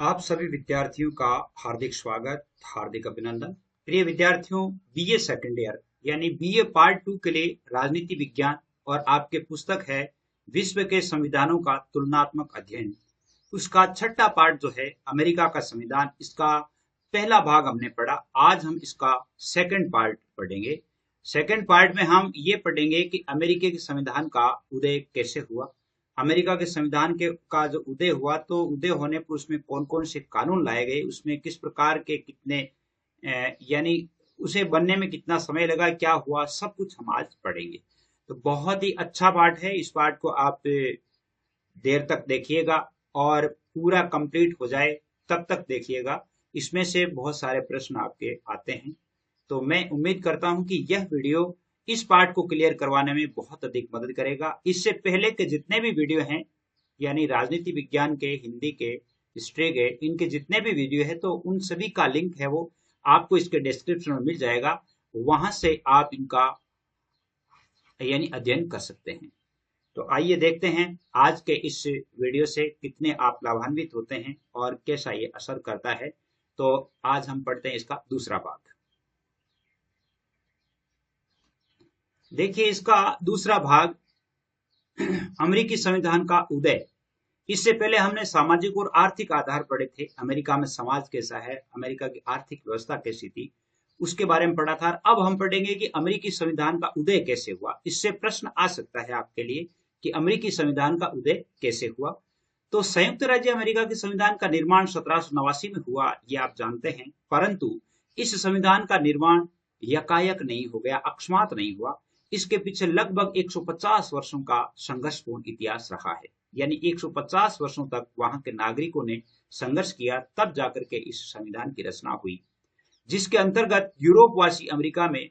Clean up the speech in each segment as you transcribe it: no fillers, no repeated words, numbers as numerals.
आप सभी विद्यार्थियों का हार्दिक स्वागत, हार्दिक अभिनंदन। प्रिय विद्यार्थियों, बीए सेकेंड ईयर यानी बीए पार्ट 2 के लिए राजनीति विज्ञान और आपके पुस्तक है विश्व के संविधानों का तुलनात्मक अध्ययन। उसका छठा पार्ट जो है अमेरिका का संविधान, इसका पहला भाग हमने पढ़ा। आज हम इसका सेकंड पार्ट पढ़ेंगे। सेकंड पार्ट में हम ये पढ़ेंगे कि अमेरिका के संविधान का उदय कैसे हुआ। अमेरिका के संविधान के का जो उदय हुआ, तो उदय होने पर उसमें कौन कौन से कानून लाए गए, उसमें किस प्रकार के कितने यानी उसे बनने में कितना समय लगा, क्या हुआ, सब कुछ हम आज पढ़ेंगे। तो बहुत ही अच्छा पाठ है। इस पाठ को आप देर तक देखिएगा और पूरा कंप्लीट हो जाए तब तक देखिएगा। इसमें से बहुत सारे प्रश्न आपके आते हैं। तो मैं उम्मीद करता हूं कि यह वीडियो इस पार्ट को क्लियर करवाने में बहुत अधिक मदद करेगा। इससे पहले के जितने भी वीडियो हैं, यानी राजनीति विज्ञान के, हिंदी के, हिस्ट्री के, इनके जितने भी वीडियो है, तो उन सभी का लिंक है वो आपको इसके डिस्क्रिप्शन में मिल जाएगा। वहां से आप इनका यानी अध्ययन कर सकते हैं। तो आइए देखते हैं आज के इस वीडियो से कितने आप लाभान्वित होते हैं और कैसा ये असर करता है। तो आज हम पढ़ते हैं इसका दूसरा भाग। देखिए, इसका दूसरा भाग अमेरिकी संविधान का उदय। इससे पहले हमने सामाजिक और आर्थिक आधार पढ़े थे। अमेरिका में समाज कैसा है, अमेरिका की आर्थिक व्यवस्था कैसी थी, उसके बारे में पढ़ा था। अब हम पढ़ेंगे कि अमेरिकी संविधान का उदय कैसे हुआ। इससे प्रश्न आ सकता है आपके लिए कि अमेरिकी संविधान का उदय कैसे हुआ। तो संयुक्त राज्य अमेरिका के संविधान का निर्माण 1789 में हुआ, ये आप जानते हैं। परंतु इस संविधान का निर्माण यकायक नहीं हो गया, अकस्मात नहीं हुआ। इसके पीछे लगभग 150 वर्षों का संघर्षपूर्ण इतिहास रहा है। यानी 150 वर्षों तक वहां के नागरिकों ने संघर्ष किया, तब जाकर के इस संविधान की रचना हुई, जिसके अंतर्गत यूरोपवासी अमेरिका में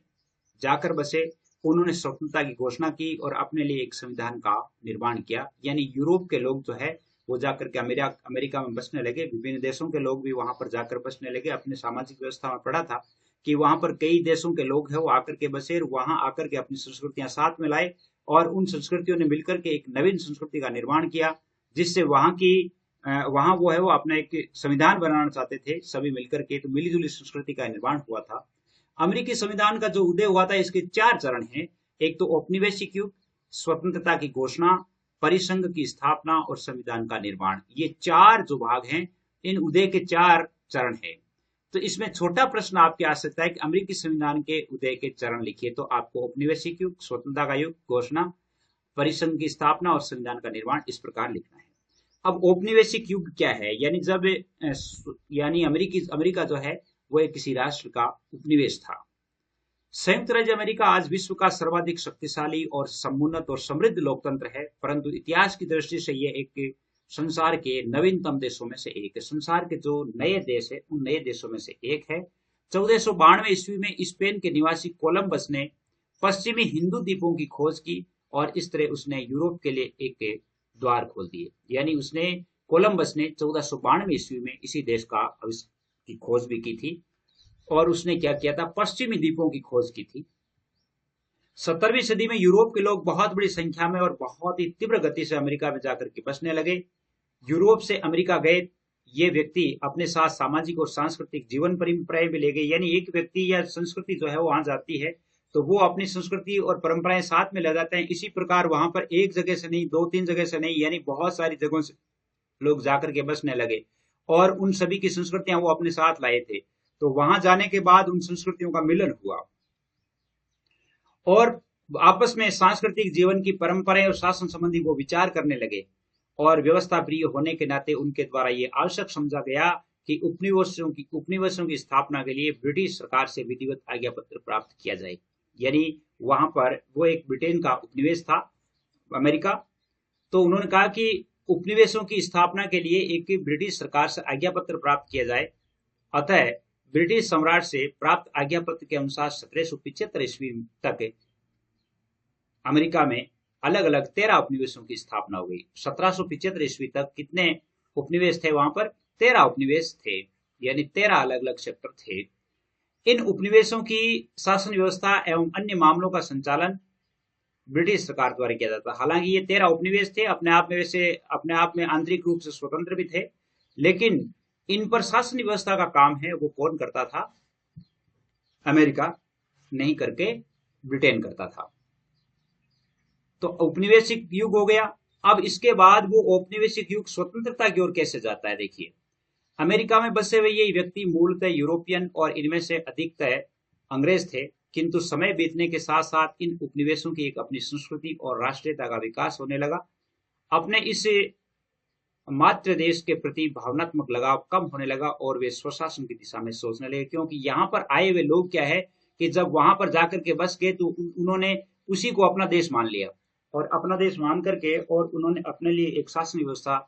जाकर बसे। उन्होंने स्वतंत्रता की घोषणा की और अपने लिए एक संविधान का निर्माण किया। यानी यूरोप के लोग जो है वो जाकर के अमेरिका में बसने लगे। विभिन्न देशों के लोग भी वहां पर जाकर बसने लगे। अपने सामाजिक व्यवस्था में पढ़ा था कि वहां पर कई देशों के लोग हैं वो आकर के बसे और वहां आकर के अपनी संस्कृतियां साथ में लाए और उन संस्कृतियों ने मिलकर के एक नवीन संस्कृति का निर्माण किया, जिससे वहां वो है वो अपना एक संविधान बनाना चाहते थे सभी मिलकर के। तो मिलीजुली संस्कृति का निर्माण हुआ था। अमेरिकी संविधान का जो उदय हुआ था, इसके 4 चरण हैं। एक तो औपनिवेशिक युग, स्वतंत्रता की घोषणा, परिसंघ की स्थापना और संविधान का निर्माण। ये 4 जो भाग हैं, इन उदय के 4 चरण हैं। तो इसमें छोटा प्रश्न आपके आ सकता है कि अमेरिकी संविधान के उदय के चरण लिखिए। तो आपको औपनिवेशिक युग, स्वतंत्रता का युग, घोषणा, परिसंघ की स्थापना और संविधान का निर्माण इस प्रकार लिखना है। अब औपनिवेशिक युग क्या है? यानी जब यानी अमेरिका जो है वो एक किसी राष्ट्र का उपनिवेश था। संयुक्त राज्य अमेरिका आज विश्व का सर्वाधिक शक्तिशाली और समुन्नत और समृद्ध लोकतंत्र है, परंतु इतिहास की दृष्टि से यह एक संसार के नवीनतम देशों में से एक है। संसार के जो नए देश है, उन नए देशों में से एक है। 1492 ईस्वी में स्पेन के निवासी कोलंबस ने पश्चिमी हिंदू द्वीपों की खोज की और इस तरह उसने यूरोप के लिए एक द्वार खोल दिए। यानी कोलंबस ने 1492 ईस्वी में इसी देश की खोज भी की थी और उसने क्या किया था, पश्चिमी द्वीपों की खोज की थी। 17वीं सदी में यूरोप के लोग बहुत बड़ी संख्या में और बहुत ही तीव्र गति से अमेरिका में जाकर के बसने लगे। यूरोप से अमेरिका गए ये व्यक्ति अपने साथ सामाजिक और सांस्कृतिक जीवन परंपराएं भी ले गए। यानी एक व्यक्ति या संस्कृति जो है वो वहां जाती है तो वो अपनी संस्कृति और परंपराएं साथ में ले जाते हैं। इसी प्रकार वहां पर एक जगह से नहीं, 2-3 जगह से नहीं, यानी बहुत सारी जगहों से लोग जाकर के बसने लगे और उन सभी की संस्कृतियां वो अपने साथ लाए थे। तो वहां जाने के बाद उन संस्कृतियों का मिलन हुआ और आपस में सांस्कृतिक जीवन की परंपराएं और शासन संबंधी वो विचार करने लगे और व्यवस्था प्रिय होने के नाते उनके द्वारा ये आवश्यक समझा गया कि उपनिवेशों की स्थापना के लिए ब्रिटिश सरकार से विधिवत आज्ञा पत्र प्राप्त किया जाए। यानी वहां पर वो एक ब्रिटेन का उपनिवेश था अमेरिका। तो उन्होंने कहा कि उपनिवेशों की स्थापना के लिए एक ब्रिटिश सरकार से आज्ञा पत्र प्राप्त किया जाए। अतः ब्रिटिश सम्राट से प्राप्त आज्ञा पत्र के अनुसार 1775 ईस्वी तक अमेरिका में अलग अलग 13 उपनिवेशों की स्थापना हो गई। 1775 ईस्वी तक कितने उपनिवेश थे? वहां पर 13 उपनिवेश थे, यानी 13 अलग अलग सेक्टर थे। इन उपनिवेशों की शासन व्यवस्था एवं अन्य मामलों का संचालन ब्रिटिश सरकार द्वारा किया जाता। हालांकि ये 13 उपनिवेश थे, अपने आप में आंतरिक रूप से स्वतंत्र भी थे, लेकिन इन पर शासन व्यवस्था का काम है वो कौन करता था? अमेरिका नहीं करके ब्रिटेन करता था। तो औपनिवेशिक युग हो गया। अब इसके बाद वो औपनिवेशिक युग स्वतंत्रता की ओर कैसे जाता है? देखिए, अमेरिका में बसे हुए ये व्यक्ति मूलतः यूरोपियन और इनमें से अधिकतर अंग्रेज थे, किंतु समय बीतने के साथ साथ इन उपनिवेशों की एक अपनी संस्कृति और राष्ट्रीयता का विकास होने लगा। अपने इस मातृ देश के प्रति भावनात्मक लगाव कम होने लगा और वे स्वशासन की दिशा में सोचने लगे, क्योंकि यहाँ पर आए हुए लोग क्या है कि जब वहां पर जाकर के बस गए तो उन्होंने उसी को अपना देश मान लिया, और अपना देश मान करके और उन्होंने अपने लिए एक शासन व्यवस्था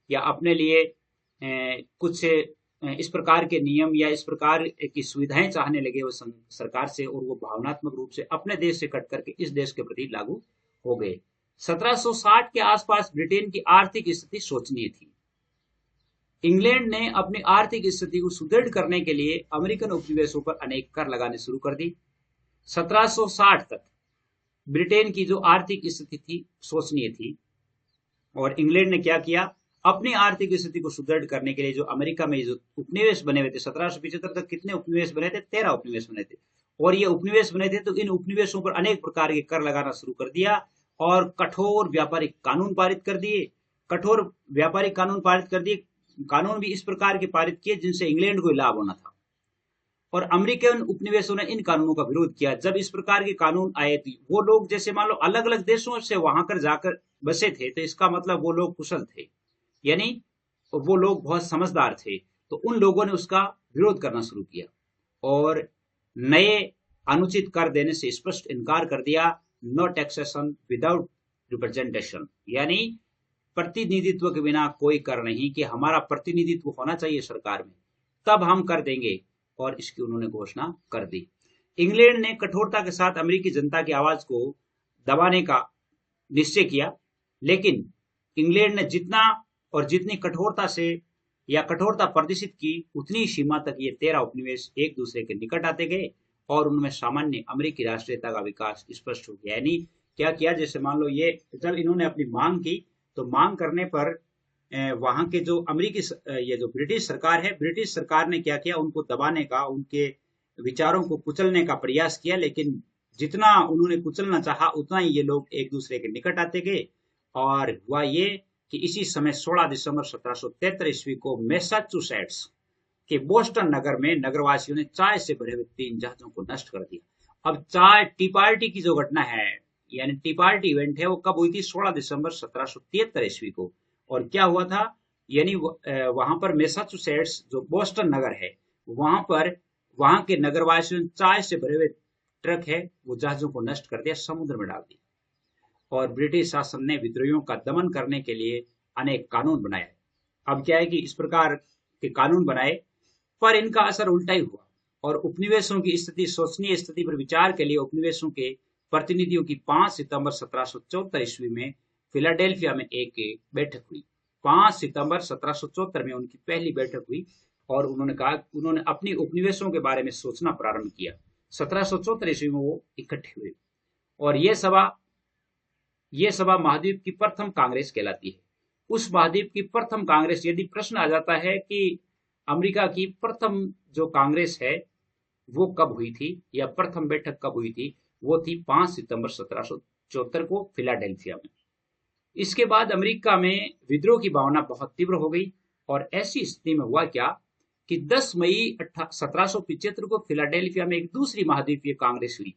या अपने लिए कुछ इस प्रकार के नियम या इस प्रकार की सुविधाएं चाहने लगे वो सरकार से, और वो भावनात्मक रूप से अपने देश से कट करके इस देश के प्रति लागू हो गए। 1760 के आसपास ब्रिटेन की आर्थिक स्थिति शोचनीय थी। इंग्लैंड ने अपनी आर्थिक स्थिति को सुदृढ़ करने के लिए अमेरिकन उपनिवेशों पर अनेक कर लगाने शुरू कर दी। 1760 तक ब्रिटेन की जो आर्थिक स्थिति थी शोचनीय थी, और इंग्लैंड ने क्या किया? अपनी आर्थिक स्थिति को सुदृढ़ करने के लिए जो अमेरिका में जो उपनिवेश बने हुए थे, 1775 तक कितने उपनिवेश बने थे? 13 उपनिवेश बने थे, और ये उपनिवेश बने थे तो इन उपनिवेशों पर अनेक प्रकार के कर लगाना शुरू कर दिया और कठोर व्यापारिक कानून पारित कर दिए। कठोर व्यापारिक कानून पारित कर दिए। कानून भी इस प्रकार के पारित किए जिनसे इंग्लैंड को लाभ होना था, और अमेरिकन उपनिवेशों ने इन कानूनों का विरोध किया। जब इस प्रकार के कानून आए थे, वो लोग जैसे मान लो अलग अलग देशों से वहां कर जाकर बसे थे, तो इसका मतलब वो लोग कुशल थे, यानी वो लोग बहुत समझदार थे। तो उन लोगों ने उसका विरोध करना शुरू किया और नए अनुचित कर देने से स्पष्ट इनकार कर दिया। नो टैक्सेशन विदाउट रिप्रेजेंटेशन, यानी प्रतिनिधित्व के बिना कोई कर नहीं, कि हमारा प्रतिनिधित्व होना चाहिए सरकार में, तब हम कर देंगे, और इसकी उन्होंने घोषणा कर दी। इंग्लैंड ने कठोरता के साथ अमेरिकी जनता की आवाज को दबाने का निश्चय किया, लेकिन इंग्लैंड ने जितना और जितनी कठोरता से या कठोरता प्रदर्शित की, उतनी सीमा तक ये 13 उपनिवेश एक दूसरे के निकट आते गए और उनमें सामान्य अमेरिकी राष्ट्रीयता का विकास स्पष्ट हो गया। यानी क्या किया? जैसे मान लो ये जब इन्होंने अपनी मांग की, तो मांग करने पर वहां के जो अमेरिकी ये जो ब्रिटिश सरकार है, ब्रिटिश सरकार ने क्या किया? उनको दबाने का, उनके विचारों को कुचलने का प्रयास किया, लेकिन जितना उन्होंने कुचलना चाहा उतना ही ये लोग एक दूसरे के निकट आते गए। और हुआ ये कि इसी समय 16 दिसंबर 1773 ईस्वी को मैसाचुसेट्स के बोस्टन नगर में नगरवासियों ने चाय से भरे हुए 3 जहाजों को नष्ट कर दिया। अब चाय टी पार्टी की जो घटना है, यानी टी पार्टी इवेंट है, वो कब हुई थी? 16 दिसंबर 1773 ईस्वी को। और क्या हुआ था? यानी वहां पर मैसाचुसेट्स जो बोस्टन नगर है, वहां पर वहां के नगरवासियों ने चाय से भरे हुए ट्रक है वो जहाजों को नष्ट कर दिया, समुद्र में डाल दिया। और ब्रिटिश शासन ने विद्रोहियों का दमन करने के लिए अनेक कानून बनाए। अब क्या है कि इस प्रकार के कानून बनाए, पर इनका असर उल्टा ही हुआ, और उपनिवेशों की स्थिति शोचनीय स्थिति पर विचार के लिए उपनिवेशों के प्रतिनिधियों की 5 सितंबर 1774 ईस्वी में फिलाडेल्फिया में एक बैठक हुई। 5 सितंबर 1774 में उनकी पहली बैठक हुई, और उन्होंने कहा, उन्होंने अपनी उपनिवेशों के बारे में सोचना प्रारंभ किया। 1774 ईस्वी में वो इकट्ठे हुए, और ये सभा महाद्वीप की प्रथम कांग्रेस कहलाती है। उस महाद्वीप की प्रथम कांग्रेस, यदि प्रश्न आ जाता है कि अमेरिका की प्रथम जो कांग्रेस है वो कब हुई थी या प्रथम बैठक कब हुई थी, वो थी 5 सितंबर 1774 को फिलाडेल्फिया में। इसके बाद अमेरिका में विद्रोह की भावना बहुत तीव्र हो गई, और ऐसी स्थिति में हुआ क्या कि 10 मई 1775 को फिलाडेल्फिया में एक दूसरी महाद्वीपीय कांग्रेस हुई।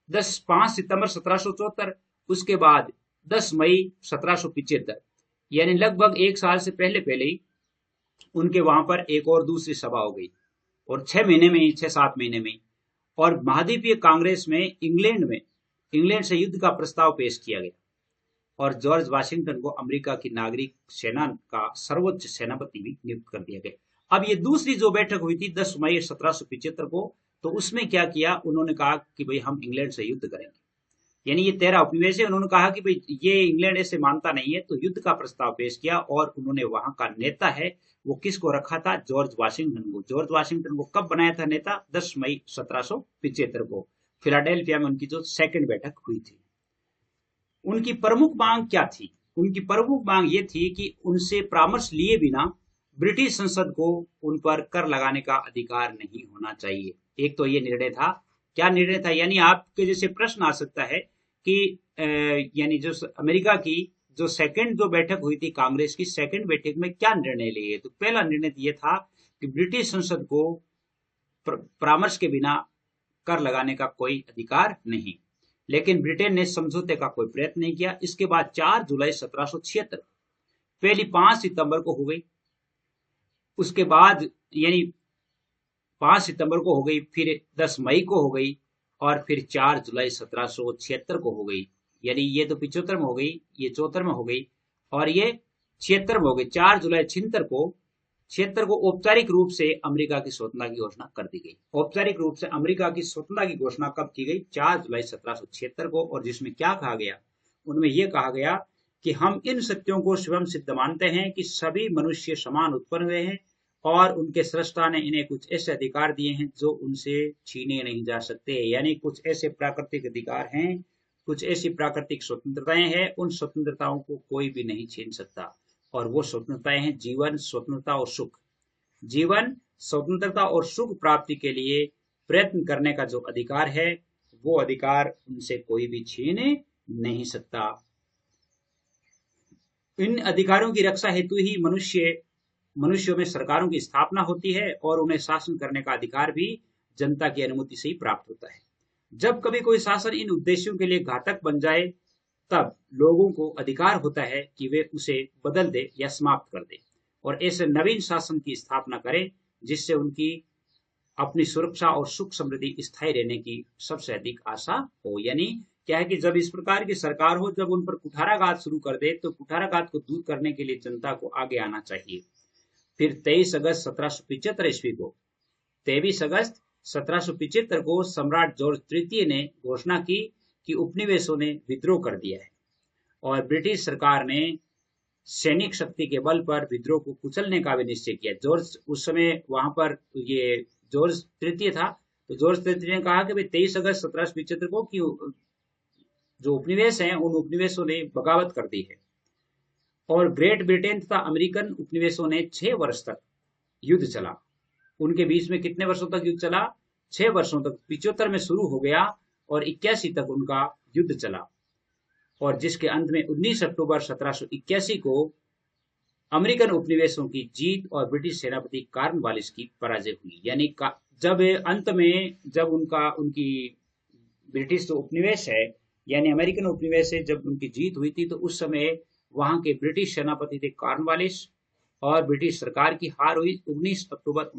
5 सितंबर 1774, उसके बाद 10 मई 1775, यानी लगभग एक साल से पहले ही उनके वहां पर एक और दूसरी सभा हो गई, और 6-7 महीने में। और महाद्वीपीय कांग्रेस में इंग्लैंड से युद्ध का प्रस्ताव पेश किया गया, और जॉर्ज वाशिंगटन को अमेरिका की नागरिक सेना का सर्वोच्च सेनापति भी नियुक्त कर दिया गया। अब ये दूसरी जो बैठक हुई थी 10 मई 1775 को, तो उसमें क्या किया? उन्होंने कहा कि भाई हम इंग्लैंड से युद्ध करेंगे। यानी ये 13 उपनिवेश है, उन्होंने कहा कि भाई ये इंग्लैंड ऐसे मानता नहीं है, तो युद्ध का प्रस्ताव पेश किया। और उन्होंने वहां का नेता है वो किसको रखा था? जॉर्ज वाशिंगटन को। जॉर्ज वाशिंगटन को कब बनाया था नेता? 10 मई 1775 को फिलाडेल्फिया में उनकी जो सेकंड बैठक हुई थी। उनकी प्रमुख मांग क्या थी? उनकी प्रमुख मांग ये थी कि उनसे परामर्श लिए बिना ब्रिटिश संसद को उन पर कर लगाने का अधिकार नहीं होना चाहिए। एक तो ये निर्णय था। क्या निर्णय था? यानी आपके जैसे प्रश्न आ सकता है कि यानी जो अमेरिका की जो सेकंड जो बैठक हुई थी कांग्रेस की सेकंड बैठक में क्या निर्णय लिए? तो पहला निर्णय ये था कि ब्रिटिश संसद को परामर्श के बिना कर लगाने का कोई अधिकार नहीं। लेकिन ब्रिटेन ने समझौते का कोई प्रयत्न नहीं किया। इसके बाद 4 जुलाई 1776 पहली 5 सितंबर को हो गई। उसके बाद यानी 5 सितंबर को हो गई, फिर 10 मई को हो गई और फिर 4 जुलाई 1776 को हो गई। यानी ये तो 75 में हो गई, ये 74 में हो गई और ये 76 में हो गई। 4 जुलाई 76 को औपचारिक रूप से अमेरिका की स्वतंत्रता की घोषणा कर दी गई। औपचारिक रूप से अमेरिका की स्वतंत्रता की घोषणा कब की गई? 4 जुलाई 1776 को। और जिसमें क्या कहा गया? उनमें यह कहा गया कि हम इन सत्यों को स्वयं सिद्ध मानते हैं कि सभी मनुष्य समान उत्पन्न हुए हैं और उनके सृष्टा ने इन्हें कुछ ऐसे अधिकार दिए हैं जो उनसे छीने नहीं जा सकते। यानी कुछ ऐसे प्राकृतिक अधिकार हैं, कुछ ऐसी प्राकृतिक स्वतंत्रताएं हैं, उन स्वतंत्रताओं को कोई भी नहीं छीन सकता। और वो स्वतंत्रताएं हैं जीवन, स्वतंत्रता और सुख। जीवन, स्वतंत्रता और सुख प्राप्ति के लिए प्रयत्न करने का जो अधिकार है, वो अधिकार उनसे कोई भी छीन नहीं सकता। इन अधिकारों की रक्षा हेतु ही मनुष्यों में सरकारों की स्थापना होती है और उन्हें शासन करने का अधिकार भी जनता की अनुमति से ही प्राप्त होता है। जब कभी कोई शासन इन उद्देश्यों के लिए घातक बन जाए, तब लोगों को अधिकार होता है कि वे उसे बदल दे या समाप्त कर दे और ऐसे नवीन शासन की स्थापना करें जिससे उनकी अपनी सुरक्षा और सुख समृद्धि स्थायी रहने की सबसे अधिक आशा हो। यानी क्या है कि जब इस प्रकार की सरकार हो, जब उन पर कुठाराघात शुरू कर दे, तो कुठाराघात को दूर करने के लिए जनता को आगे आना चाहिए। फिर 23 अगस्त 1775 ईस्वी को 23 अगस्त 1775 को सम्राट जॉर्ज तृतीय ने घोषणा की कि उपनिवेशों ने विद्रोह कर दिया है और ब्रिटिश सरकार ने सैनिक शक्ति के बल पर विद्रोह को कुचलने का भी निश्चय किया। जॉर्ज उस समय वहां पर ये जॉर्ज तृतीय था, तो जॉर्ज तृतीय ने कहा कि भाई 23 अगस्त 1775 को कि जो उपनिवेश हैं उन उपनिवेशों ने बगावत कर दी है। और ग्रेट ब्रिटेन तथा अमेरिकन उपनिवेशों ने 6 वर्ष तक युद्ध चला। उनके बीच में कितने वर्षों तक युद्ध चला? 6 वर्षों तक। 75 में शुरू हो गया और 81 तक उनका युद्ध चला और जिसके अंत में 19 अक्टूबर 1781 को अमेरिकन उपनिवेशों की जीत और ब्रिटिश सेनापति कॉर्नवालिस की पराजय हुई। यानी जब अंत में जब उनकी ब्रिटिश जो उपनिवेश है यानी अमेरिकन उपनिवेश से जब उनकी जीत हुई थी, तो उस समय वहां के ब्रिटिश सेनापति थे कॉर्नवालिस और ब्रिटिश सरकार की हार हुई 19 अक्टूबर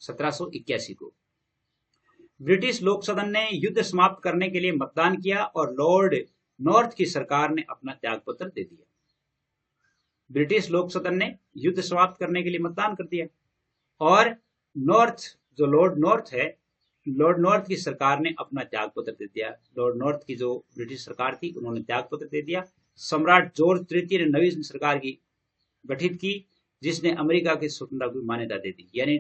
1781 को। ब्रिटिश लोक सदन ने युद्ध समाप्त करने के लिए मतदान किया और लॉर्ड नॉर्थ की सरकार ने अपना त्यागपत्र दे दिया। ब्रिटिश लोक सदन ने युद्ध समाप्त करने के लिए मतदान कर दिया और लॉर्ड नॉर्थ की सरकार ने अपना त्यागपत्र दे दिया। लॉर्ड नॉर्थ की जो ब्रिटिश सरकार थी उन्होंने त्यागपत्र दे दिया। सम्राट जॉर्ज तृतीय ने नवीन सरकार की गठित की जिसने अमेरिका की स्वतंत्रता को मान्यता दे दी। यानी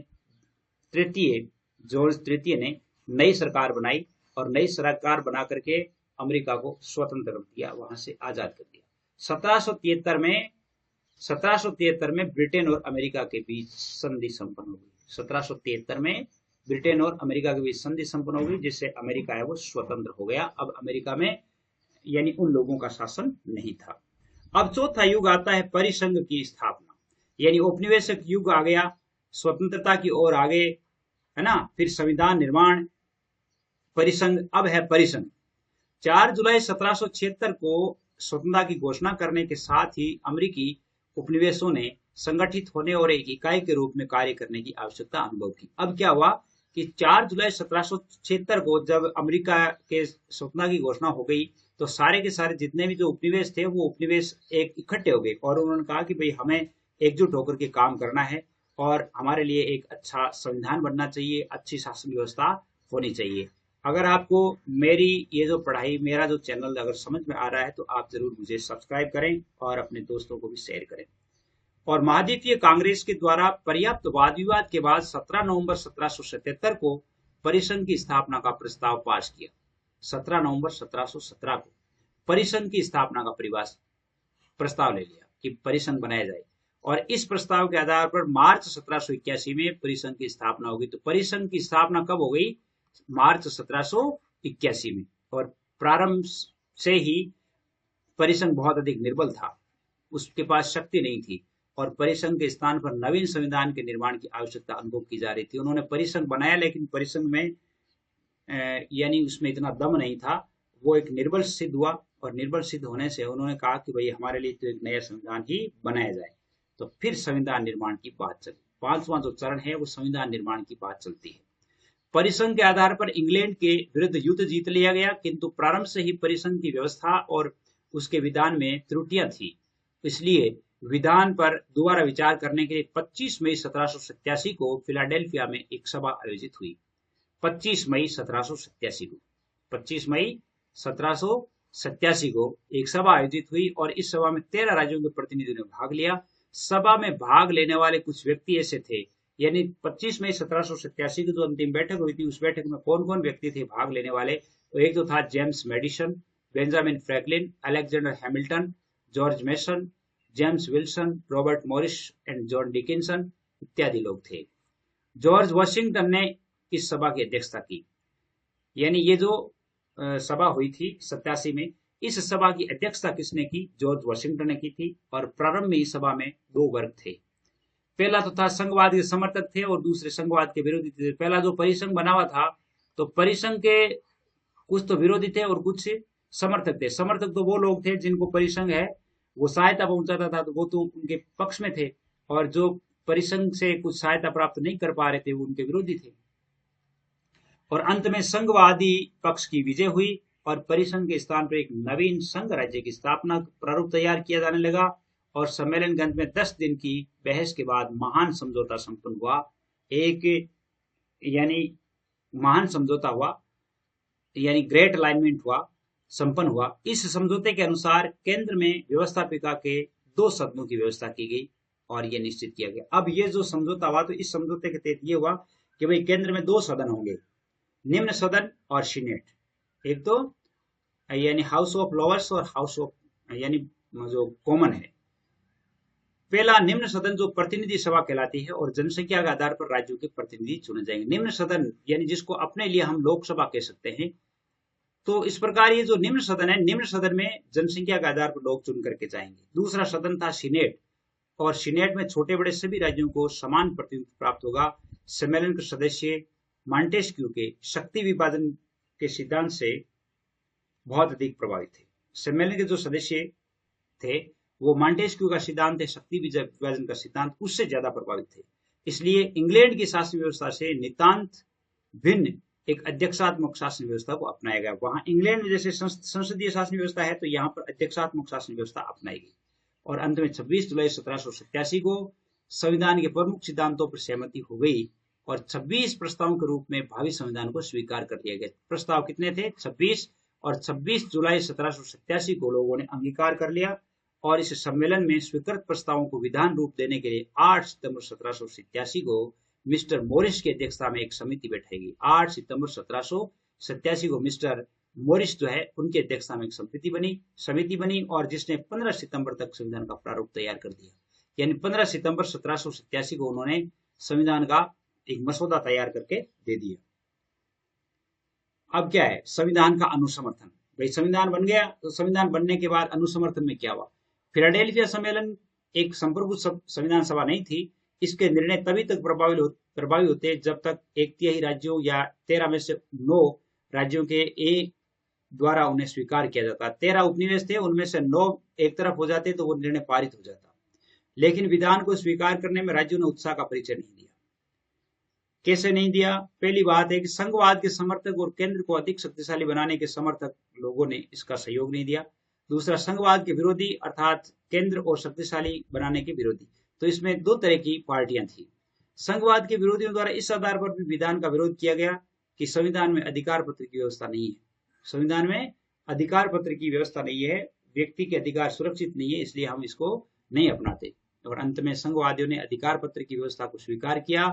जॉर्ज तृतीय ने नई सरकार बनाई और नई सरकार बना करके अमेरिका को स्वतंत्र कर दिया, वहां से आजाद कर दिया। 1773 में ब्रिटेन और अमेरिका के बीच संधि संपन्न हो गई। 1773 में ब्रिटेन और अमेरिका के बीच संधि संपन्न हो गई जिससे अमेरिका है वो स्वतंत्र हो गया। अब अमेरिका में यानी उन लोगों का शासन नहीं था। अब चौथा युग आता है परिसंघ की स्थापना, यानी औपनिवेशिक युग आ गया, स्वतंत्रता की ओर आगे, है ना। फिर संविधान निर्माण, परिसंघ। अब है परिसंघ। 4 जुलाई 1776 को स्वतंत्रता की घोषणा करने के साथ ही अमेरिकी उपनिवेशों ने संगठित होने और एक इकाई के रूप में कार्य करने की आवश्यकता अनुभव की। अब क्या हुआ कि 4 जुलाई 1776 को जब अमेरिका के स्वतंत्रता की घोषणा हो गई, तो सारे के सारे जितने भी जो उपनिवेश थे वो उपनिवेश एक इकट्ठे हो गए और उन्होंने कहा कि भाई हमें एकजुट होकर के काम करना है और हमारे लिए एक अच्छा संविधान बनना चाहिए, अच्छी शासन व्यवस्था होनी चाहिए। अगर आपको मेरी ये जो पढ़ाई, मेरा जो चैनल अगर समझ में आ रहा है तो आप जरूर मुझे सब्सक्राइब करें और अपने दोस्तों को भी शेयर करें। और महाद्वीपीय कांग्रेस के द्वारा पर्याप्त वाद विवाद के बाद 17 नवंबर 1777 को परिसंघ की स्थापना का प्रस्ताव पास किया। 17 नवंबर 1717 को परिसंघ की स्थापना का प्रस्ताव ले लिया कि परिसंघ बनाया जाए और इस प्रस्ताव के आधार पर मार्च 1781 में परिसंघ की स्थापना होगी। तो परिसंघ की स्थापना कब हो गई? मार्च 1781 में। और प्रारंभ से ही परिसंघ बहुत अधिक निर्बल था, उसके पास शक्ति नहीं थी और परिसंघ के स्थान पर नवीन संविधान के निर्माण की आवश्यकता अनुभव की जा रही थी। उन्होंने परिसंघ बनाया, लेकिन परिसंघ में यानी उसमें इतना दम नहीं था, वो एक निर्बल सिद्ध हुआ और निर्बल सिद्ध होने से उन्होंने कहा कि भाई हमारे लिए तो एक नया संविधान ही बनाया जाए। तो फिर संविधान निर्माण की बात चली। पांचवा जो चरण है वो संविधान निर्माण की बात चलती है। परिसंघ के आधार पर इंग्लैंड के विरुद्ध युद्ध जीत लिया गया, किंतु प्रारंभ से ही परिसंघ की व्यवस्था और उसके विधान में त्रुटियां थी। इसलिए विधान पर दोबारा विचार करने के लिए 25 मई 1787 को फिलाडेल्फिया में एक सभा आयोजित हुई। 25 मई 1787 को 25 मई 1787 को एक सभा आयोजित हुई और इस सभा में 13 राज्यों के प्रतिनिधियों ने भाग लिया। सभा में भाग लेने वाले कुछ व्यक्ति ऐसे थे, यानी 25 मई 1787 की जो अंतिम बैठक हुई थी, उस बैठक में कौन कौन व्यक्ति थे भाग लेने वाले? तो एक तो था James Madison, Benjamin Franklin, Alexander Hamilton, George Mason, James Wilson, Robert Morris and John Dickinson इत्यादि लोग थे। जॉर्ज वॉशिंगटन ने इस सभा की अध्यक्षता की। यानी ये जो सभा हुई थी 87 में, इस सभा की अध्यक्षता किसने की? जॉर्ज वॉशिंगटन ने की थी। और प्रारंभ में इस सभा में दो वर्ग थे। पहला तो था संघवाद के समर्थक थे और दूसरे संघवाद के विरोधी थे। पहला जो परिसंघ बना हुआ था, तो परिसंघ के कुछ तो विरोधी थे और कुछ समर्थक थे। समर्थक तो वो लोग थे जिनको परिसंघ है वो सहायता पहुंचाता था, तो वो तो उनके पक्ष में थे, और जो परिसंघ से कुछ सहायता प्राप्त नहीं कर पा रहे थे वो उनके विरोधी थे। और अंत में संघवादी पक्ष की विजय हुई और परिसंघ के स्थान पर एक नवीन संघ राज्य की स्थापना प्रारूप तैयार किया जाने लगा। और सम्मेलन के अंत में 10 दिन की बहस के बाद महान समझौता संपन्न हुआ। एक यानी महान समझौता हुआ, यानी ग्रेट अलाइनमेंट हुआ, संपन्न हुआ। इस समझौते के अनुसार केंद्र में व्यवस्थापिका के 2 सदनों की व्यवस्था की गई और यह निश्चित किया गया। अब ये जो समझौता हुआ, तो इस समझौते के तहत ये हुआ कि भाई केंद्र में 2 सदन होंगे, निम्न सदन और सीनेट। एक तो यानी हाउस ऑफ लॉर्ड्स और हाउस ऑफ यानी जो कॉमन है। पहला निम्न सदन जो प्रतिनिधि सभा कहलाती है और जनसंख्या के आधार पर राज्यों के प्रतिनिधि चुने जाएंगे। निम्न सदन यानी जिसको अपने लिए हम लोकसभा कह सकते हैं। तो इस प्रकार ये जो निम्न सदन है, निम्न सदन में जनसंख्या के आधार पर लोग चुन करके जाएंगे। दूसरा सदन था सीनेट, और सीनेट में छोटे बड़े सभी राज्यों को समान प्रतिनिधित्व प्राप्त होगा। सम्मेलन के सदस्य मॉन्टेस्क्यू के शक्ति विभाजन के सिद्धांत से बहुत अधिक प्रभावित थे। सम्मेलन के जो सदस्य थे वो मॉन्टेस्क्यू का सिद्धांत है, शक्ति विभाजन का सिद्धांत, उससे ज्यादा प्रभावित थे। इसलिए इंग्लैंड की शासन व्यवस्था से नितांत भिन्न एक अध्यक्षात्मक शासन व्यवस्था को अपनाया गया। वहां इंग्लैंड में जैसे संसदीय शासन व्यवस्था है, तो यहाँ पर अध्यक्षात्मक शासन व्यवस्था अपनाई गई। और अंत में 26 जुलाई 1787 को संविधान के प्रमुख सिद्धांतों पर सहमति हो गई और 26 प्रस्तावों के रूप में भावी संविधान को स्वीकार कर लिया गया। प्रस्ताव कितने थे? 26, और 26 जुलाई 1787 को लोगों ने अंगीकार कर लिया। और इस सम्मेलन में स्वीकृत प्रस्तावों को विधान रूप देने के लिए 8 सितंबर 1787 को मिस्टर मॉरिस की अध्यक्षता में एक समिति बैठेगी। 8 सितंबर 1787 को मिस्टर मॉरिस जो है उनकी अध्यक्षता में एक समिति बनी और जिसने 15 सितंबर तक संविधान का प्रारूप तैयार कर दिया। यानी 15 सितंबर 1787 को उन्होंने संविधान का एक मसौदा तैयार करके दे दिया। अब क्या है? संविधान का अनुसमर्थन। भाई संविधान बन गया, तो संविधान बनने के बाद अनुसमर्थन में क्या हुआ? फिलाडेल्फिया सम्मेलन एक संप्रभु संविधान सभा नहीं थी। इसके निर्णय तभी तक प्रभावी होते जब तक 1/3 राज्यों या 13 में से 9 राज्यों के एक द्वारा उन्हें स्वीकार किया जाता। 13 उपनिवेश थे, उनमें से 9 एक तरफ हो जाते तो वो निर्णय पारित हो जाता। लेकिन विधान को स्वीकार करने में राज्यों ने उत्साह का परिचय नहीं दिया। कैसे नहीं दिया? पहली बात है कि संघवाद के समर्थक और केंद्र को अधिक शक्तिशाली बनाने के समर्थक लोगों ने इसका सहयोग नहीं दिया। दूसरा, संघवाद के विरोधी अर्थात केंद्र और शक्तिशाली बनाने के विरोधी। तो इसमें 2 तरह की पार्टियां थी। संघवाद के विरोधियों द्वारा इस आधार पर भी विधान का विरोध किया गया कि संविधान में अधिकार पत्र की व्यवस्था नहीं है। संविधान में अधिकार पत्र की व्यवस्था नहीं है, व्यक्ति के अधिकार सुरक्षित नहीं है, इसलिए हम इसको नहीं अपनाते। और अंत में संघवादियों ने अधिकार पत्र की व्यवस्था को स्वीकार किया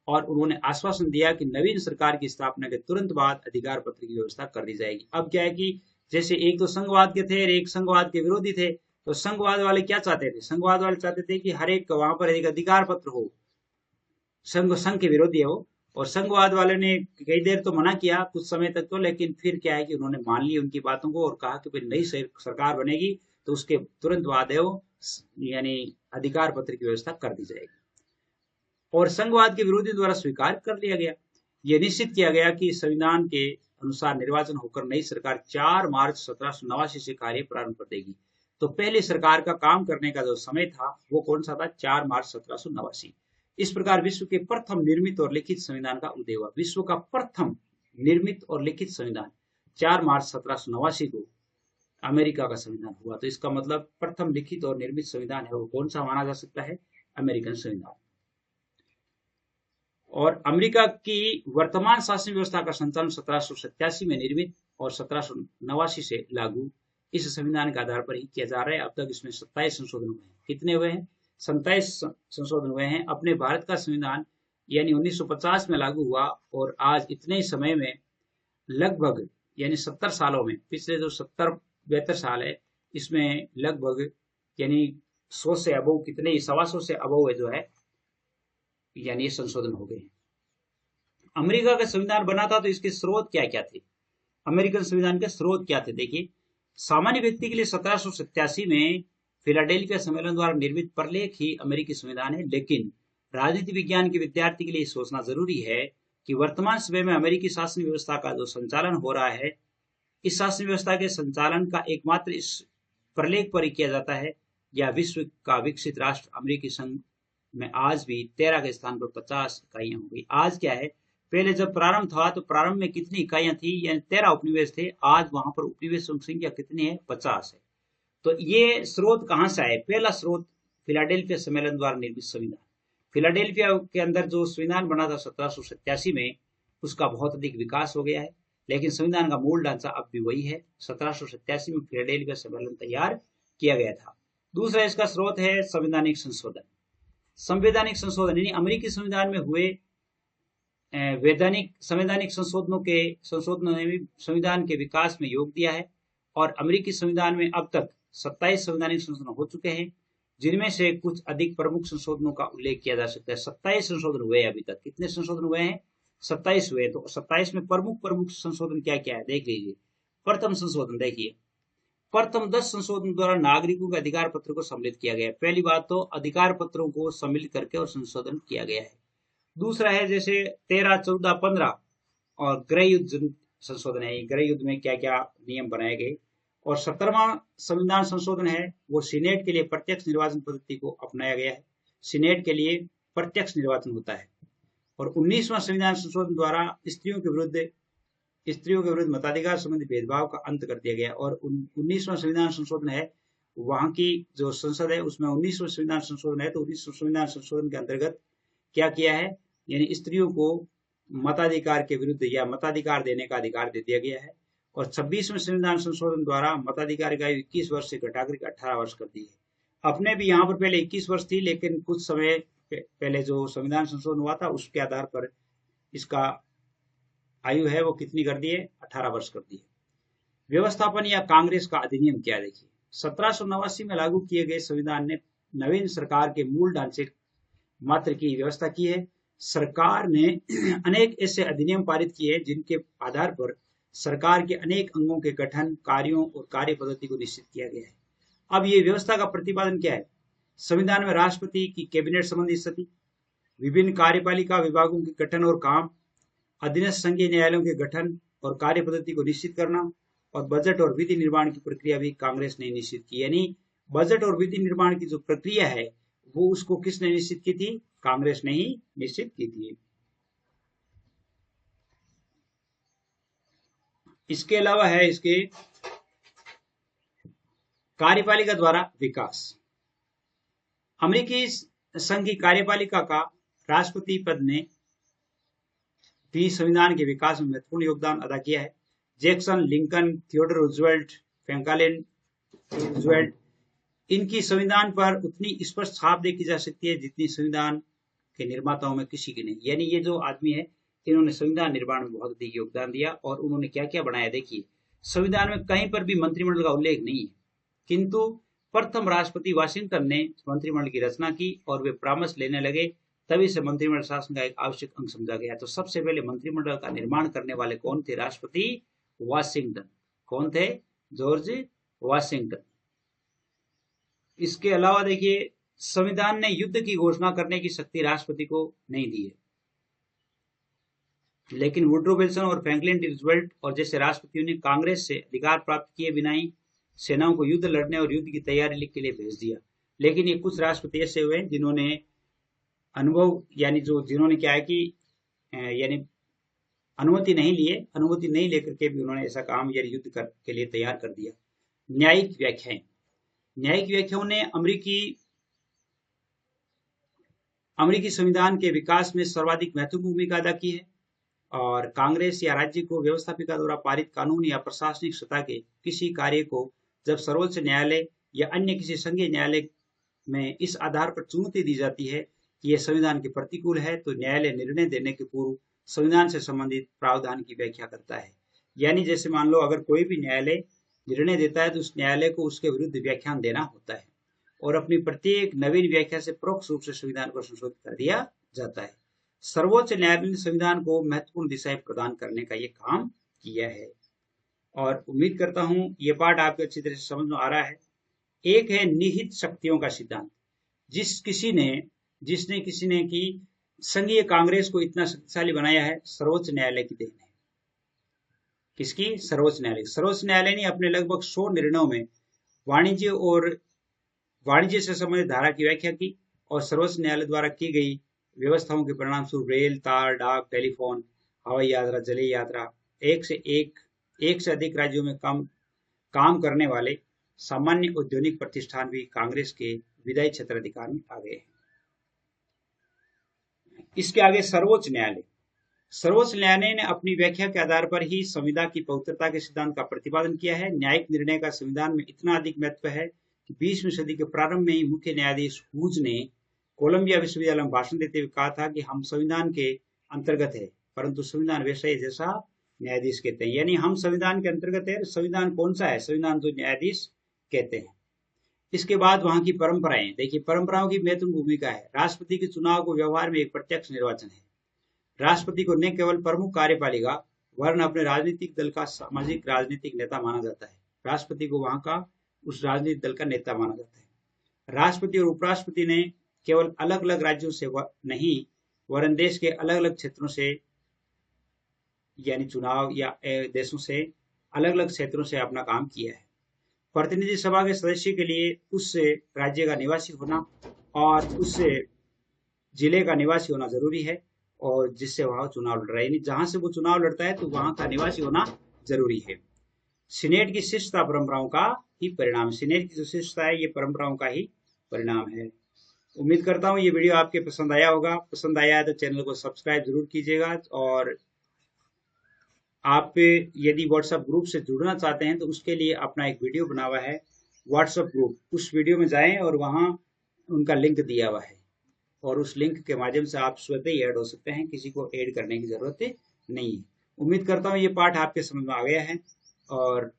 और उन्होंने आश्वासन दिया कि नवीन सरकार की स्थापना के तुरंत बाद अधिकार पत्र की व्यवस्था कर दी जाएगी। अब क्या है कि जैसे एक तो संघवाद के थे और एक संघवाद के विरोधी थे, तो संघवाद वाले क्या चाहते थे? संघवाद वाले चाहते थे कि हर एक वहां पर एक अधिकार पत्र हो। संघ के विरोधी है वो। और संघवाद वाले ने कई देर तो मना किया कुछ समय तक तो, लेकिन फिर क्या है कि उन्होंने मान ली उनकी बातों को और कहा कि भाई नई सरकार बनेगी तो उसके तुरंत बाद है वो यानी अधिकार पत्र की व्यवस्था कर दी जाएगी। और संघवाद के विरोधी द्वारा स्वीकार कर लिया गया। यह निश्चित किया गया कि संविधान के अनुसार निर्वाचन होकर नई सरकार 4 मार्च 1789 से कार्य प्रारंभ कर देगी। तो पहली सरकार का काम करने का जो समय था वो कौन सा था? 4 मार्च 1789। इस प्रकार विश्व के प्रथम निर्मित और लिखित संविधान का उदय हुआ। विश्व का प्रथम निर्मित और लिखित संविधान 4 मार्च 1789 को अमेरिका का संविधान हुआ। तो इसका मतलब प्रथम लिखित और निर्मित संविधान है वो कौन सा माना जा सकता है? अमेरिकन संविधान। और अमेरिका की वर्तमान शासन व्यवस्था का संचालन 1787 में निर्मित और 1789 से लागू इस संविधान के आधार पर ही किया जा रहा है। अब तक इसमें 27 संशोधन हुए हैं। कितने हुए हैं? 27 संशोधन हुए हैं। अपने भारत का संविधान यानी 1950 में लागू हुआ और आज इतने समय में लगभग यानी 70 सालों में, पिछले जो 70-72 साल है इसमें लगभग यानी 100 से अबव कितने 125 से अबव जो है यानी ये संशोधन हो गए हैं। अमेरिका का संविधान बना था तो इसके स्रोत क्या क्या थे? अमेरिकन संविधान के स्रोत क्या थे? देखिए, सामान्य व्यक्ति के लिए 1787 में फिलाडेल्फिया सम्मेलन द्वारा निर्मित प्रलेख ही अमेरिकी संविधान है। लेकिन राजनीति विज्ञान के विद्यार्थी के लिए सोचना जरूरी है कि वर्तमान समय में अमेरिकी शासन व्यवस्था का जो संचालन हो रहा है, इस शासन व्यवस्था के संचालन का एकमात्र इस प्रलेख पर ही किया जाता है या विश्व का विकसित राष्ट्र अमेरिकी संघ में आज भी 13 के स्थान पर 50 इकाइयां हो गई। आज क्या है, पहले जब प्रारंभ था तो प्रारंभ में कितनी इकाइयां थी? यानी 13 उपनिवेश थे। आज वहां पर उपनिवेशों की संख्या कितनी है? 50 है। तो ये स्रोत कहां से आए? पहला स्रोत फिलाडेल्फिया सम्मेलन द्वारा निर्मित संविधान। फिलाडेल्फिया के अंदर जो संविधान बना था 1787 में, उसका बहुत अधिक विकास हो गया है, लेकिन संविधान का मूल ढांचा अब भी वही है। 1787 में फिलाडेल्फिया सम्मेलन तैयार किया गया था। दूसरा इसका स्रोत है संवैधानिक संशोधन। संवैधानिक संशोधन यानी अमेरिकी संविधान में हुए संवैधानिक संशोधनों ने भी संविधान के विकास में योग दिया है। और अमेरिकी संविधान में अब तक 27 संवैधानिक संशोधन हो चुके हैं, जिनमें से कुछ अधिक प्रमुख संशोधनों का उल्लेख किया जा सकता है। 27 संशोधन हुए अभी तक। कितने संशोधन हुए हैं? 27 हुए। तो 27 में प्रमुख संशोधन क्या क्या है देख लीजिए। प्रथम संशोधन देखिए, प्रथम 10 संशोधन द्वारा नागरिकों के अधिकार पत्र को सम्मिलित किया गया है। पहली बात तो अधिकार पत्रों को सम्मिलित करके और संशोधन किया गया है। दूसरा है जैसे 13, 14, 15 और गृह युद्ध संशोधन है। गृह युद्ध में क्या क्या नियम बनाए गए। और 17वां संविधान संशोधन है वो सीनेट के लिए प्रत्यक्ष निर्वाचन पद्धति को अपनाया गया है। सीनेट के लिए प्रत्यक्ष निर्वाचन होता है। और 19वां संविधान संशोधन द्वारा स्त्रियों के विरुद्ध मताधिकार संबंधी भेदभाव का अंत कर दिया गया। और 19वां संविधान संशोधन है वहां की जो संसद है उसमें 19वां संविधान संशोधन है। तो 19वां संविधान संशोधन के अंतर्गत क्या किया है, यानी स्त्रियों को मताधिकार के विरुद्ध या मताधिकार देने का अधिकार दे दिया गया है। और 26वें संविधान संशोधन द्वारा मताधिकार की आयु 21 वर्ष से घटाकर 18 वर्ष कर दी है। अपने भी यहाँ पर पहले 21 वर्ष थी, लेकिन कुछ समय पहले जो संविधान संशोधन हुआ था उसके आधार पर इसका आयु है वो कितनी कर दी है? 18 वर्ष कर दी है। व्यवस्थापन या कांग्रेस का अधिनियम क्या देखिए। 1789 में लागू किए गए संविधान ने नवीन सरकार के मूल ढांचे मात्र की व्यवस्था की है। सरकार ने अनेक ऐसे अधिनियम पारित किए जिनके आधार पर सरकार के अनेक अंगों के गठन, कार्यों और कार्य पद्धति को निश्चित किया गया है। अब ये व्यवस्था का प्रतिपादन क्या है? संविधान में राष्ट्रपति की कैबिनेट संबंधी स्थिति, विभिन्न कार्यपालिका विभागों के गठन और काम, अधीनस्थ संघीय न्यायालयों के गठन और कार्य पद्धति को निश्चित करना, और बजट और विधि निर्माण की प्रक्रिया भी कांग्रेस ने निश्चित की। यानी बजट और विधि निर्माण की जो प्रक्रिया है वो उसको किसने निश्चित की थी? कांग्रेस ने ही निश्चित की थी। इसके अलावा है इसके कार्यपालिका द्वारा विकास। अमेरिकी संघ की कार्यपालिका का राष्ट्रपति पद ने भी संविधान के विकास में महत्वपूर्ण योगदान अदा किया है। Jackson, Lincoln, Theodore Roosevelt, Franklin Roosevelt, इनकी संविधान पर उतनी स्पष्ट छाप देखी जा सकती है जितनी संविधान के निर्माताओं में किसी की नहीं। यानी ये जो आदमी है इन्होंने संविधान निर्माण में बहुत अधिक योगदान दिया। और उन्होंने क्या क्या बनाया देखिए। संविधान में कहीं पर भी मंत्रिमंडल का उल्लेख नहीं है, किंतु प्रथम राष्ट्रपति वाशिंगटन ने मंत्रिमंडल की रचना की और वे परामर्श लेने लगे, तभी से मंत्रिमंडल शासन का एक आवश्यक अंग समझा गया। तो सबसे पहले मंत्रिमंडल का निर्माण करने वाले कौन थे? राष्ट्रपति वाशिंगटन। कौन थे? George Washington. इसके अलावा देखिए, संविधान ने युद्ध की घोषणा करने की शक्ति राष्ट्रपति को नहीं दी है, लेकिन वुड्रो विल्सन और फ्रैंकलिन डी रूजवेल्ट और जैसे राष्ट्रपतियों ने कांग्रेस से अधिकार प्राप्त किए बिना ही सेनाओं को युद्ध लड़ने और युद्ध की तैयारी के लिए भेज दिया। लेकिन ये कुछ राष्ट्रपति ऐसे हुए जिन्होंने अनुभव यानी जिन्होंने क्या है कि यानी अनुमति नहीं लेकर के भी उन्होंने ऐसा काम यानी युद्ध के लिए तैयार कर दिया। न्यायिक व्याख्याओं ने अमेरिकी संविधान के विकास में सर्वाधिक महत्वपूर्ण भूमिका अदा की है और कांग्रेस या राज्य को व्यवस्थापिका द्वारा पारित कानून या प्रशासनिक सत्ता के किसी कार्य को जब सर्वोच्च न्यायालय या अन्य किसी संघीय न्यायालय में इस आधार पर चुनौती दी जाती है कि यह संविधान के प्रतिकूल है, तो न्यायालय निर्णय देने के पूर्व संविधान से संबंधित प्रावधान की व्याख्या करता है। यानी जैसे मान लो अगर कोई भी न्यायालय निर्णय देता है तो उस न्यायालय को उसके विरुद्ध व्याख्यान देना होता है और अपनी प्रत्येक नवीन व्याख्या से परोक्ष रूप से संविधान को संशोधित कर दिया जाता है। सर्वोच्च न्यायालय ने संविधान को महत्वपूर्ण दिशाएं प्रदान करने का ये काम किया है और उम्मीद करता हूं ये पाठ आपको अच्छी तरह से समझ में आ रहा है। एक है निहित शक्तियों का सिद्धांत। जिसने किसी ने की संघीय कांग्रेस को इतना शक्तिशाली बनाया है, सर्वोच्च न्यायालय की देन है। किसकी? सर्वोच्च न्यायालय ने अपने लगभग 100 निर्णयों में वाणिज्य से संबंधित धारा की व्याख्या की और सर्वोच्च न्यायालय द्वारा की गई व्यवस्थाओं के परिणाम स्वरूप रेल, तार, डाक, टेलीफोन, हवाई यात्रा, जलीय यात्रा, एक से अधिक राज्यों में काम करने वाले सामान्य औद्योगिक प्रतिष्ठान भी कांग्रेस के विधायी क्षेत्राधिकार में आ गए हैं। इसके आगे सर्वोच्च न्यायालय ने अपनी व्याख्या के आधार पर ही संविदा की पवित्रता के सिद्धांत का प्रतिपादन किया है। न्यायिक निर्णय का संविधान में इतना अधिक महत्व है कि 20वीं सदी के प्रारंभ में ही मुख्य न्यायाधीश हुज ने कोलंबिया विश्वविद्यालय में भाषण देते हुए कहा था कि हम संविधान के अंतर्गत है, परंतु संविधान वैसा ही जैसा न्यायाधीश कहते हैं। यानी हम संविधान के अंतर्गत है। संविधान कौन सा है? संविधान जो न्यायाधीश कहते हैं। इसके बाद वहां की परंपराएं देखिए, परंपराओं की महत्वपूर्ण भूमिका है। राष्ट्रपति के चुनाव को व्यवहार में एक प्रत्यक्ष निर्वाचन है। राष्ट्रपति को न केवल प्रमुख कार्यपालिका वरन अपने राजनीतिक दल का सामाजिक राजनीतिक नेता माना जाता है। राष्ट्रपति को वहां का उस राजनीतिक दल का नेता माना जाता है। राष्ट्रपति और उपराष्ट्रपति ने केवल अलग अलग राज्यों से नहीं वरन देश के अलग अलग क्षेत्रों से यानी चुनाव या देशों से अलग अलग क्षेत्रों से अपना काम किया है। प्रतिनिधि सभा के सदस्य के लिए उस राज्य का निवासी होना और उस जिले का निवासी होना जरूरी है और जिससे वहां चुनाव लड़ रहा है, यानी जहां से वो चुनाव लड़ता है तो वहां का निवासी होना जरूरी है। सीनेट की शिष्टता परंपराओं का ही परिणाम। सीनेट की जो शिष्टता है ये परंपराओं का ही परिणाम है। उम्मीद करता हूँ ये वीडियो आपके पसंद आया होगा। पसंद आया है तो चैनल को सब्सक्राइब जरूर कीजिएगा और आप यदि व्हाट्सएप ग्रुप से जुड़ना चाहते हैं तो उसके लिए अपना एक वीडियो बना हुआ है व्हाट्सएप ग्रुप। उस वीडियो में जाएं और वहां उनका लिंक दिया हुआ है और उस लिंक के माध्यम से आप स्वतः ही ऐड हो सकते हैं, किसी को ऐड करने की जरूरत नहीं है। उम्मीद करता हूँ ये पाठ आपके समझ में आ गया है और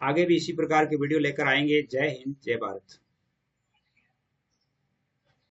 आगे भी इसी प्रकार के वीडियो लेकर आएंगे। जय हिंद, जय भारत।